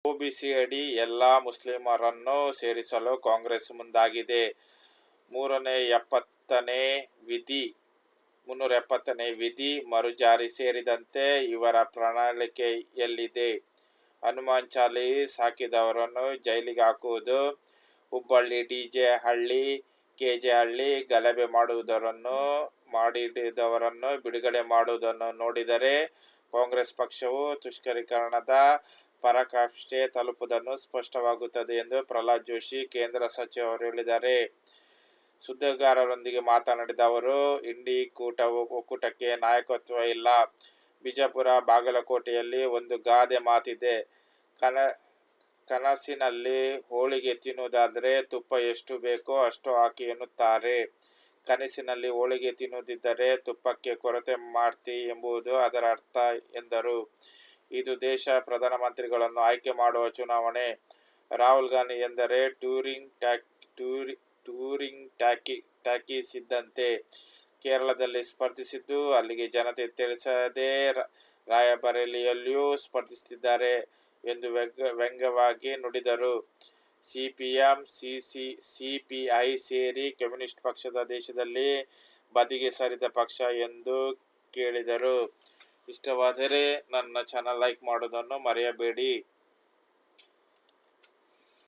OBC ಅಡಿ ಎಲ್ಲ ಮುಸ್ಲಿಮರನ್ನು ಸೇರಿಸಲು ಕಾಂಗ್ರೆಸ್ ಮುಂದಾಗಿದೆ. 370ನೇ ವಿಧಿ ಮರುಜಾರಿ ಸೇರಿದಂತೆ ಇವರ ಪ್ರಣಾಳಿಕೆಯಲ್ಲಿದೆ. ಹನುಮಾನ್ ಚಾಲೀಸ್ ಹಾಕಿದವರನ್ನು ಜೈಲಿಗೆ ಹಾಕುವುದು, ಹುಬ್ಬಳ್ಳಿ ಡಿಜೆ ಹಳ್ಳಿ, ಕೆಜೆ ಹಳ್ಳಿ ಗಲಭೆ ಮಾಡಿದವರನ್ನು ಬಿಡುಗಡೆ ಮಾಡುವುದನ್ನು ನೋಡಿದರೆ ಕಾಂಗ್ರೆಸ್ ಪಕ್ಷವು ತುಷ್ಕರೀಕರಣದ ಪರಾಕಾಷ್ಠೆ ತಲುಪುವುದನ್ನು ಸ್ಪಷ್ಟವಾಗುತ್ತದೆ ಎಂದು ಪ್ರಹ್ಲಾದ್ ಜೋಶಿ, ಕೇಂದ್ರ ಸಚಿವರು ಹೇಳಿದ್ದಾರೆ. ಸುದ್ದಿಗಾರರೊಂದಿಗೆ ಮಾತನಾಡಿದ ಅವರು, ಇಂಡಿ ಒಕ್ಕೂಟಕ್ಕೆ ನಾಯಕತ್ವ ಇಲ್ಲ. ಬಿಜಾಪುರ, ಬಾಗಲಕೋಟೆಯಲ್ಲಿ ಒಂದು ಗಾದೆ ಮಾತಿದೆ, ಕನಸಿನಲ್ಲಿ ಹೋಳಿಗೆ ತಿನ್ನುವುದಾದರೆ ತುಪ್ಪ ಎಷ್ಟು ಬೇಕೋ ಅಷ್ಟು ಹಾಕಿ ಎನ್ನುತ್ತಾರೆ. ಕನಸಿನಲ್ಲಿ ಹೋಳಿಗೆ ತಿನ್ನುವುದಿದ್ದರೆ ತುಪ್ಪಕ್ಕೆ ಕೊರತೆ ಮಾಡ್ತಿ ಎಂಬುದು ಅದರ ಅರ್ಥ ಎಂದರು. ಇದು ದೇಶ ಪ್ರಧಾನಮಂತ್ರಿಗಳನ್ನು ಆಯ್ಕೆ ಮಾಡುವ ಚುನಾವಣೆ. ರಾಹುಲ್ ಗಾಂಧಿ ಎಂದರೆ ಟೂರಿಂಗ್ ಟಾಕೀಸ್ ಇದ್ದಂತೆ. ಕೇರಳದಲ್ಲಿ ಸ್ಪರ್ಧಿಸಿದ್ದು ಅಲ್ಲಿಗೆ ಜನತೆ ತಿಳಿಸದೆ ರಾಯಬರೇಲಿಯಲ್ಲೂ ಸ್ಪರ್ಧಿಸುತ್ತಿದ್ದಾರೆ ಎಂದು ವ್ಯಂಗ್ಯವಾಗಿ ನುಡಿದರು. ಸಿಪಿಎಂ, ಸಿಪಿಐ ಸೇರಿ ಕಮ್ಯುನಿಸ್ಟ್ ಪಕ್ಷ ದೇಶದಲ್ಲಿ ಬದಿಗೆ ಸರಿದ ಪಕ್ಷ ಎಂದು ಕೇಳಿದರು. ಇಷ್ಟವಾದರೆ ನನ್ನ ಚಾನಲ್ ಲೈಕ್ ಮಾಡುವುದನ್ನು ಮರೆಯಬೇಡಿ.